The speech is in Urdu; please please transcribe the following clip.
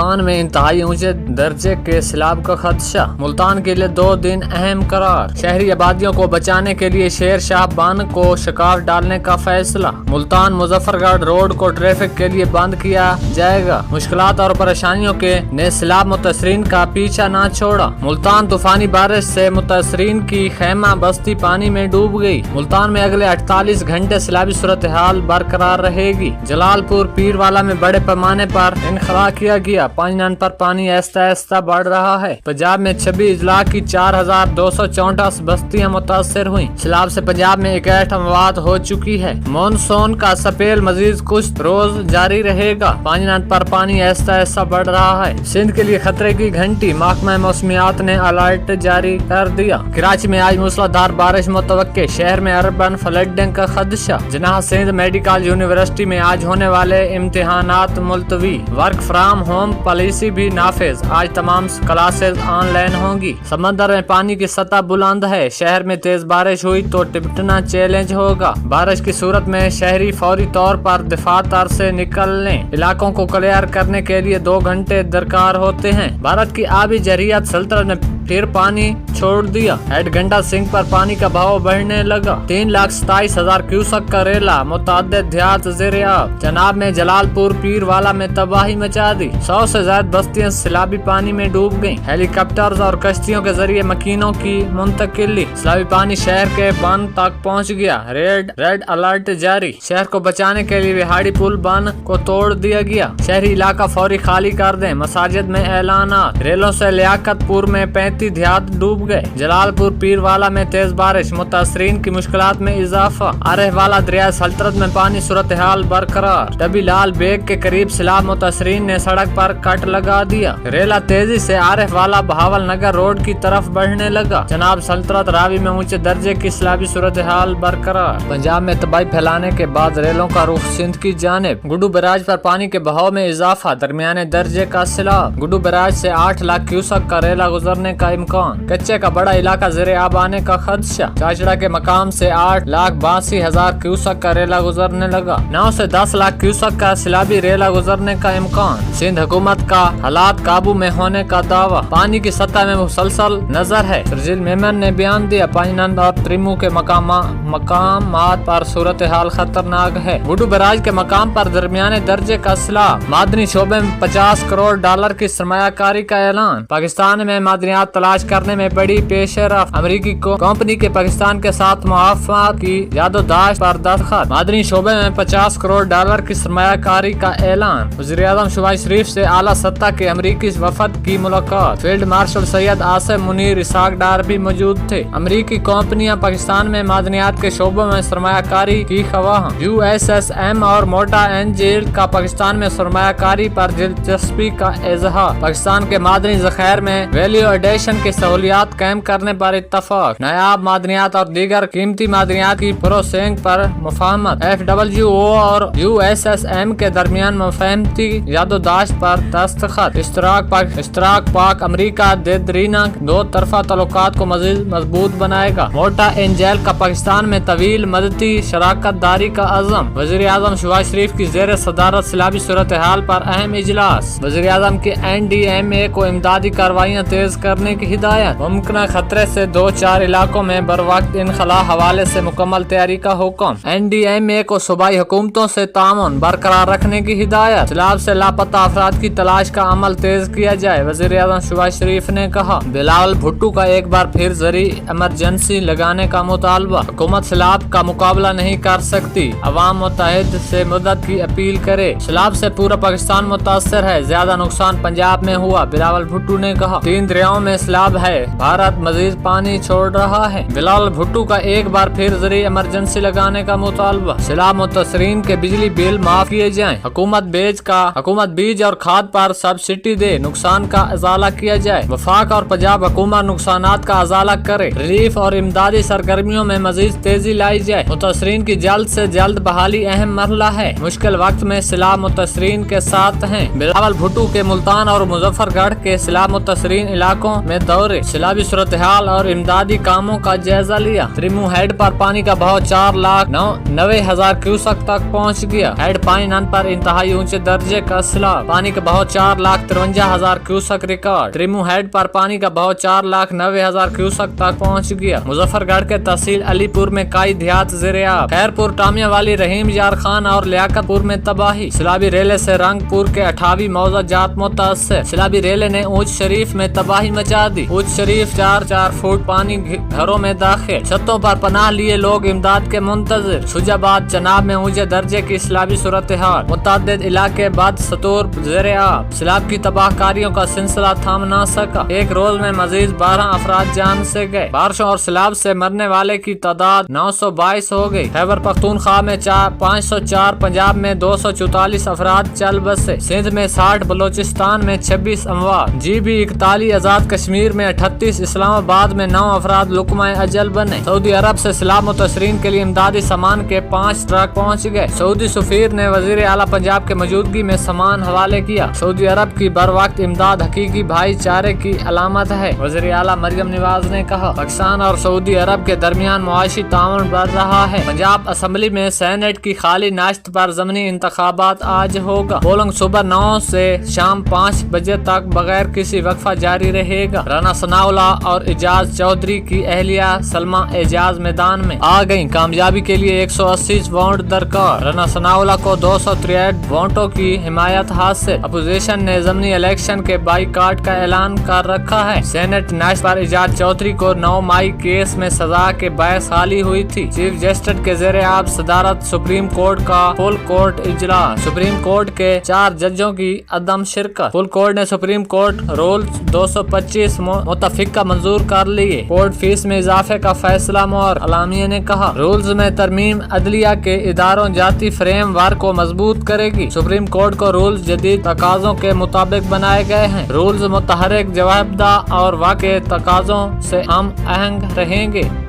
ملتان میں انتہائی اونچے درجے کے سیلاب کا خدشہ، ملتان کے لیے 2 دن اہم قرار، شہری آبادیوں کو بچانے کے لیے شیر شاہ بند کو شکاف ڈالنے کا فیصلہ، ملتان مظفر گڑھ روڈ کو ٹریفک کے لیے بند کیا جائے گا، مشکلات اور پریشانیوں کے نے سیلاب متاثرین کا پیچھا نہ چھوڑا، ملتان طوفانی بارش سے متاثرین کی خیمہ بستی پانی میں ڈوب گئی، ملتان میں اگلے 48 گھنٹے سیلابی صورتحال برقرار رہے گی، جلال پور پیروالا میں بڑے پیمانے پر انخلا کیا گیا، 5 نان پر پانی آہستہ آہستہ بڑھ رہا ہے، پنجاب میں 26 اضلاع کی 4264 بستیاں متاثر ہوئیں، سیلاب سے پنجاب میں 61 اموات ہو چکی ہے، مونسون کا سپیل مزید کچھ روز جاری رہے گا، 5 نان پر پانی آہستہ آہستہ بڑھ رہا ہے، سندھ کے لیے خطرے کی گھنٹی، محکمہ موسمیات نے الرٹ جاری کر دیا، کراچی میں آج موسلادھار بارش متوقع، شہر میں اربن فلڈنگ کا خدشہ، جناح سندھ میڈیکل یونیورسٹی میں آج ہونے والے امتحانات ملتوی، ورک فرام ہوم پالیسی بھی نافذ، آج تمام کلاسز آن لائن ہوں گی، سمندر میں پانی کی سطح بلند ہے، شہر میں تیز بارش ہوئی تو ٹپٹنا چیلنج ہوگا، بارش کی صورت میں شہری فوری طور پر دفاع تر سے نکلنے، علاقوں کو کلیئر کرنے کے لیے 2 گھنٹے درکار ہوتے ہیں، بھارت کی آبی جرحیت سلطنت نے پھر پانی چھوڑ دیا، ہیڈ گنڈا سنگھ پر پانی کا بہاؤ بڑھنے لگا، 3,27,000 کیوسک کا ریلا، متعدد دیہات زیر آب، جناب میں جلال پور پیروالا میں تباہی مچا دی، 100 سے زائد بستیاں سیلابی پانی میں ڈوب گئیں، ہیلی کاپٹرز اور کشتیوں کے ذریعے مکینوں کی منتقلی، سیلابی پانی شہر کے بند تک پہنچ گیا، ریڈ الرٹ جاری، شہر کو بچانے کے لیے وہاڑی پل بند کو توڑ دیا گیا، شہری علاقہ فوری خالی کر دیں، مساجد میں اعلانات، ریلوں سے لیاقت پور میں 35 دیہات ڈوب گئے، جلال پور پیروالا میں تیز بارش، متاثرین کی مشکلات میں اضافہ، ارہ والا دریائے سلطنت میں پانی، صورتحال برقرار، ڈبی لال بیگ کے قریب سیلاب متاثرین نے سڑک پر کٹ لگا دیا، ریلا تیزی سے عارف والا بہاول نگر روڈ کی طرف بڑھنے لگا، جناب سلطنت راوی میں اونچے درجے کی سیلابی صورتحال برقرار، پنجاب میں تباہی پھیلانے کے بعد ریلوں کا رخ سندھ کی جانب، گڈو براج پر پانی کے بہاؤ میں اضافہ، درمیانے درجے کا سیلاب، گڈو براج سے 8 لاکھ کیوسک کا ریلا گزرنے کا امکان، کچے کا بڑا علاقہ زیر آب آنے کا خدشہ، چاچڑا کے مقام سے 8,82,000 کیوسک کا ریلا گزرنے لگا، 9 سے 10 لاکھ کیوسک کا سیلابی ریلا گزرنے کا امکان، سندھ حکومت کا حالات قابو میں ہونے کا دعویٰ، پانی کی سطح میں مسلسل نظر ہے، سرجیل میمن نے بیان دیا، پانچنند اور تریمو کے مقامات پر صورتحال خطرناک ہے، گڈو براج کے مقام پر درمیانے درجے کا سیلاب، معدنی شعبے میں $50 کروڑ کی سرمایہ کاری کا اعلان، پاکستان میں معدنیات تلاش کرنے میں بڑی پیش رفت، امریکی کمپنی کے پاکستان کے ساتھ معاہدات کی یادداشت پر دستخط، معدنی شعبے میں $50 کروڑ کی سرمایہ کاری کا اعلان، وزیر اعظم شہباز شریف سے اعلیٰ سطح کے امریکی وفد کی ملاقات، فیلڈ مارشل سید آصف منیر اسحاق ڈار بھی موجود تھے، امریکی کمپنیاں پاکستان میں معدنیات کے شعبوں میں سرمایہ کاری کی خواہاں، USSM اور موٹا اینجل کا پاکستان میں سرمایہ کاری پر دلچسپی کا اظہار، پاکستان کے معدنی ذخائر میں ویلیو ایڈیشن کی سہولیات قائم کرنے پر اتفاق، نایاب معدنیات اور دیگر قیمتی معدنیات کی پروسیسنگ پر مفاہمت، FWO اور USSM کے درمیان مفاہمتی یادداشت پر دستخط، اشتراک پاک امریکہ دیرینہ 2 طرفہ تعلقات کو مزید مضبوط بنائے گا، موٹا اینجل کا پاکستان میں طویل مدتی شراکت داری کا عزم، وزیر اعظم شہباز شریف کی زیر صدارت سیلابی صورتحال پر اہم اجلاس، وزیر اعظم کی NDMA کو امدادی کارروائیاں تیز کرنے کی ہدایت، ممکنہ خطرے سے 2-4 علاقوں میں بروقت انخلا حوالے سے مکمل تیاری کا حکم، NDMA کو صوبائی حکومتوں سے تعاون برقرار رکھنے کی ہدایت، سیلاب سے لاپتہ افراد کی تلاش کا عمل تیز کیا جائے، وزیر اعظم شہباز شریف نے کہا، بلاول بھٹو کا ایک بار پھر زرعی ایمرجنسی لگانے کا مطالبہ، حکومت سیلاب کا مقابلہ نہیں کر سکتی، عوام متحد سے مدد کی اپیل کرے، سیلاب سے پورا پاکستان متاثر ہے، زیادہ نقصان پنجاب میں ہوا، بلاول بھٹو نے کہا، 3 دریاؤں میں سیلاب ہے، بھارت مزید پانی چھوڑ رہا ہے، بلاول بھٹو کا ایک بار پھر زرعی ایمرجنسی لگانے کا مطالبہ، سیلاب متاثرین کے بجلی بل معاف کیے جائیں، حکومت بیج اور کھاد پر سبسڈی دے، نقصان کا ازالہ کیا جائے، وفاق اور پنجاب حکومت نقصانات کا ازالہ کرے، ریلیف اور امدادی سرگرمیوں میں مزید تیزی لائی جائے، متاثرین کی جلد سے جلد بحالی اہم مرحلہ ہے، مشکل وقت میں سیلاب متاثرین کے ساتھ ہیں، بلاول بھٹو کے ملتان اور مظفر گڑھ کے سیلاب متاثرین علاقوں میں میں دورے، سیلابی صورتحال اور امدادی کاموں کا جائزہ لیا۔ تریمو ہیڈ پر پانی کا بہاؤ 4,90,000 کیوسک تک پہنچ گیا۔ ہیڈ پائن ان پر انتہائی اونچے درجے کا سیلاب، پانی کا بہاؤ 4,53,000 کیوسک ریکارڈ۔ تریمو ہیڈ پر پانی کا بہاؤ 4,90,000 کیوسک تک پہنچ گیا۔ مظفر گڑھ کے تحصیل علی پور میں کئی دیہات زیر آب، خیر پور، ٹامیہ والی، رحیم یار خان اور لیاقت پور میں تباہی۔ سیلابی ریلے سے رنگ پور کے 28 موضع جات متاثر، سیلابی ریلے نے اونچ شریف میں تباہی مچا دی، اونچ شریف 4 فٹ پانی گھروں میں داخل، چھتوں پر پناہ لیے لوگ امداد کے منتظر۔ شجاع آباد چناب میں اونچے درجے کی سیلابی صورتحال، متعدد علاقے بد ستور زیر آب، سیلاب کی تباہ کاریوں کا سلسلہ تھام نہ سکا، ایک روز میں مزید 12 افراد جان سے گئے، بارشوں اور سیلاب سے مرنے والے کی تعداد 922 ہو گئی، خیبر پختونخوا میں 504، پنجاب میں 244 افراد چل بسے، سندھ میں 60، بلوچستان میں 26 اموات، GB 41، آزاد کشمیر میں 38، اسلام آباد میں 9 افراد لقمہ اجل بنے۔ سعودی عرب سے سیلاب متاثرین کے لیے امدادی سامان کے 5 ٹرک پہنچ گئے، سعودی سفیر نے وزیر اعلیٰ پنجاب کے موجودگی میں سامان حوالے کیا۔ سعودی عرب کی بر وقت امداد حقیقی بھائی چارے کی علامت ہے، وزیر اعلیٰ مریم نواز نے کہا۔ پاکستان اور سعودی عرب کے درمیان معاشی تعاون بڑھ رہا ہے۔ پنجاب اسمبلی میں سینیٹ کی خالی نشست پر ضمنی انتخابات آج ہوگا، پولنگ صبح 9 سے شام 5 بجے تک بغیر کسی وقفہ جاری رہے گا۔ رانا ثناءاللہ اور اعجاز چودھری کی اہلیہ سلمہ اعجاز میدان میں آ گئیں، کامیابی کے لیے 180 ووٹ درکار، رانا ثناءاللہ کو 263 ووٹوں کی حمایت حاصل۔ اپوزیشن نے ضمنی الیکشن کے بائیکاٹ کا اعلان کر رکھا ہے۔ سینیٹ نشست پر اعجاز چودھری کو 9 مئی کیس میں سزا کے باعث خالی ہوئی تھی۔ چیف جسٹس کے زیر آب صدارت سپریم کورٹ کا فل کورٹ اجلاس، سپریم کورٹ کے 4 ججوں کی عدم شرکت، فل کورٹ نے سپریم کورٹ رول 225 متفقہ منظور کر لیے، کورٹ فیس میں اضافے کا فیصلہ مہر، اعلامیہ نے کہا۔ رولز میں ترمیم عدلیہ کے اداروں جاتی فریم ورک کو مضبوط کرے گی، سپریم کورٹ کو رولز جدید تقاضوں کے مطابق بنائے گئے ہیں، رولز متحرک، جوابدہ اور واقع تقاضوں سے ہم آہنگ رہیں گے۔